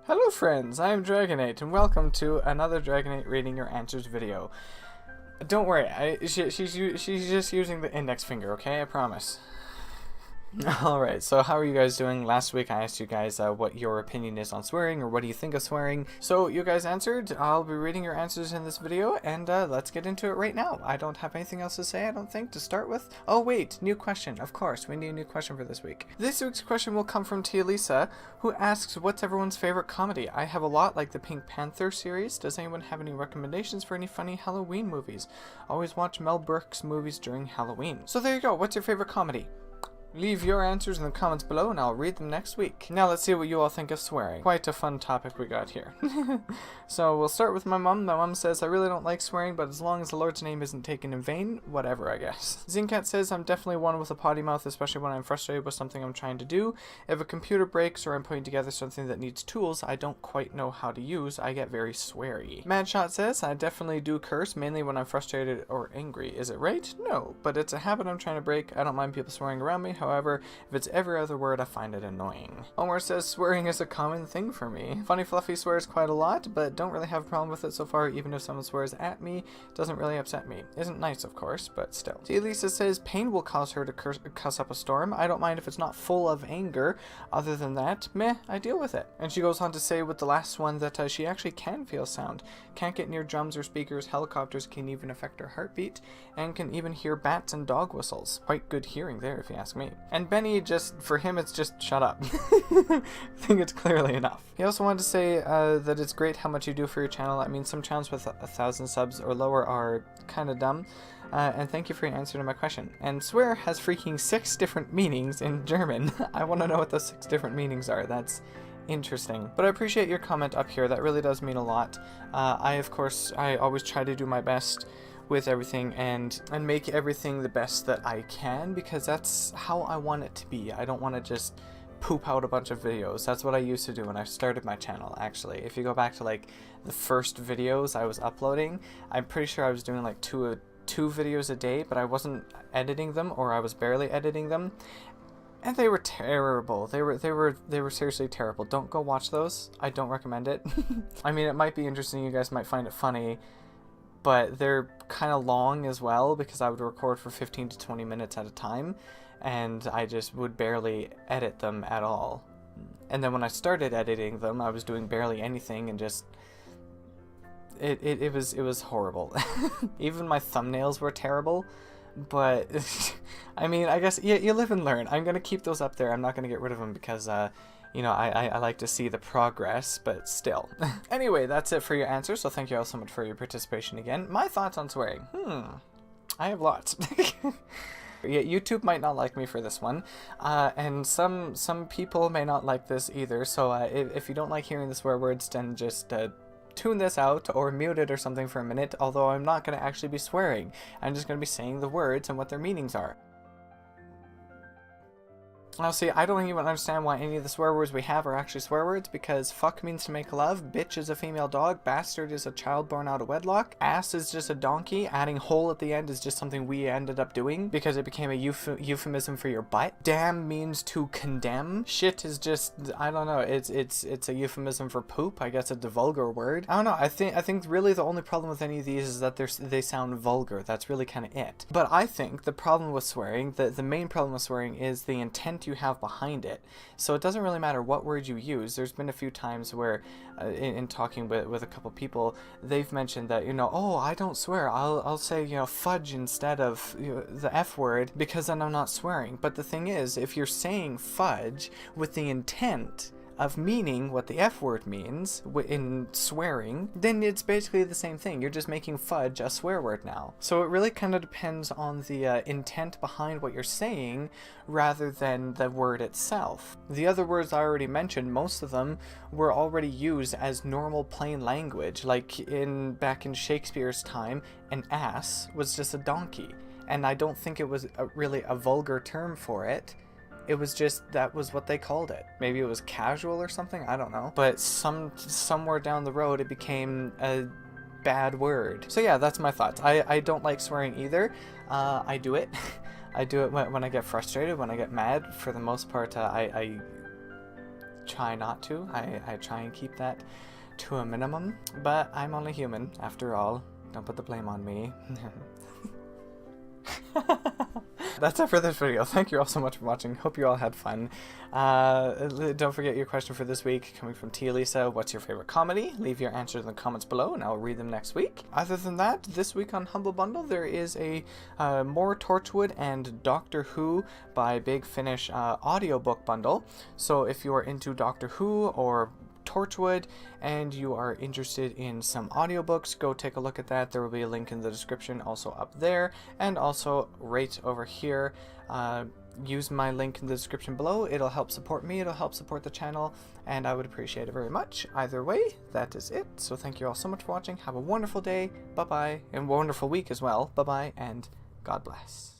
Hello friends, I am DragoNate and welcome to another DragoNate Reading Your Answers video. Don't worry, she's just using the index finger, okay? I promise. Alright, so how are you guys doing? Last week I asked you guys what your opinion is on swearing, or what do you think of swearing. So you guys answered. I'll be reading your answers in this video, and let's get into it right now. I don't have anything else to say, I don't think, to start with. Oh wait, new question. Of course, we need a new question for this week. This week's question will come from Tia Lisa, who asks, what's everyone's favorite comedy? I have a lot, like the Pink Panther series. Does anyone have any recommendations for any funny Halloween movies? Always watch Mel Brooks movies during Halloween. So there you go, what's your favorite comedy? Leave your answers in the comments below and I'll read them next week. Now let's see what you all think of swearing. Quite a fun topic we got here. So we'll start with my mom. My mom says, I really don't like swearing, but as long as the Lord's name isn't taken in vain, whatever, I guess. Zincat says, I'm definitely one with a potty mouth, especially when I'm frustrated with something I'm trying to do. If a computer breaks or I'm putting together something that needs tools I don't quite know how to use, I get very sweary. Madshot says, I definitely do curse, mainly when I'm frustrated or angry. Is it right? No, but it's a habit I'm trying to break. I don't mind people swearing around me. However, if it's every other word, I find it annoying. Homer says, swearing is a common thing for me. Funny Fluffy swears quite a lot, but don't really have a problem with it so far. Even if someone swears at me, it doesn't really upset me. Isn't nice, of course, but still. Tia Lisa says, pain will cause her to cuss up a storm. I don't mind if it's not full of anger. Other than that, meh, I deal with it. And she goes on to say with the last one that she actually can feel sound. Can't get near drums or speakers. Helicopters can even affect her heartbeat, and can even hear bats and dog whistles. Quite good hearing there, if you ask me. And Benny, just for him, it's just shut up. I think it's clearly enough. He also wanted to say that it's great how much you do for your channel. I mean, some channels with 1,000 subs or lower are kind of dumb. And thank you for your answer to my question. And swear has freaking 6 different meanings in German. I want to know what those 6 different meanings are. That's interesting. But I appreciate your comment up here. That really does mean a lot. I always try to do my best with everything and make everything the best that I can, because that's how I want it to be. I don't want to just poop out a bunch of videos. That's what I used to do when I started my channel, actually. If you go back to like the first videos I was uploading, I'm pretty sure I was doing like two videos a day, but I wasn't editing them, or I was barely editing them. And they were terrible. They were seriously terrible. Don't go watch those. I don't recommend it. I mean, it might be interesting. You guys might find it funny, but they're kind of long as well, because I would record for 15 to 20 minutes at a time, and I just would barely edit them at all. And then when I started editing them, I was doing barely anything, and just it was horrible. Even my thumbnails were terrible. But I mean, I guess you live and learn. I'm gonna keep those up there. I'm not gonna get rid of them because you know, I like to see the progress, but still. Anyway, that's it for your answer, so thank you all so much for your participation again. My thoughts on swearing. I have lots. Yeah, YouTube might not like me for this one, and some people may not like this either, so if you don't like hearing the swear words, then just tune this out or mute it or something for a minute, although I'm not going to actually be swearing. I'm just going to be saying the words and what their meanings are. Now see, I don't even understand why any of the swear words we have are actually swear words, because fuck means to make love, bitch is a female dog, bastard is a child born out of wedlock, ass is just a donkey, adding hole at the end is just something we ended up doing because it became a euphemism for your butt, damn means to condemn, shit is just, I don't know, it's a euphemism for poop. I guess it's a vulgar word. I don't know, I think really the only problem with any of these is that they sound vulgar. That's really kind of it. But I think the problem with swearing, the main problem with swearing, is the intent you have behind it. So it doesn't really matter what word you use. There's been a few times where in talking with a couple people, they've mentioned that, you know, oh, I don't swear, I'll say, you know, fudge instead of, you know, the F word, because then I'm not swearing. But the thing is, if you're saying fudge with the intent of meaning what the F word means in swearing, then it's basically the same thing. You're just making fudge a swear word now. So it really kind of depends on the intent behind what you're saying rather than the word itself. The other words I already mentioned, most of them were already used as normal plain language. Like back in Shakespeare's time, an ass was just a donkey. And I don't think it was really a vulgar term for it. It was just, that was what they called it. Maybe it was casual or something, I don't know. But somewhere down the road it became a bad word. So yeah, that's my thoughts. I don't like swearing either. I do it. I do it when I get frustrated, when I get mad. For the most part, I try not to. I try and keep that to a minimum, but I'm only human after all. Don't put the blame on me. That's it for this video. Thank you all so much for watching. Hope you all had fun. Don't forget your question for this week, coming from Tia Lisa. What's your favorite comedy? Leave your answers in the comments below and I'll read them next week. Other than that, this week on Humble Bundle there is a more Torchwood and Doctor Who by Big Finish audiobook bundle. So if you are into Doctor Who or Torchwood and you are interested in some audiobooks, go take a look at that. There will be a link in the description also up there, and also right over here. Use my link in the description below. It'll help support me, it'll help support the channel, and I would appreciate it very much. Either way, that is it. So thank you all so much for watching. Have a wonderful day, bye bye, and a wonderful week as well. Bye bye, and God bless.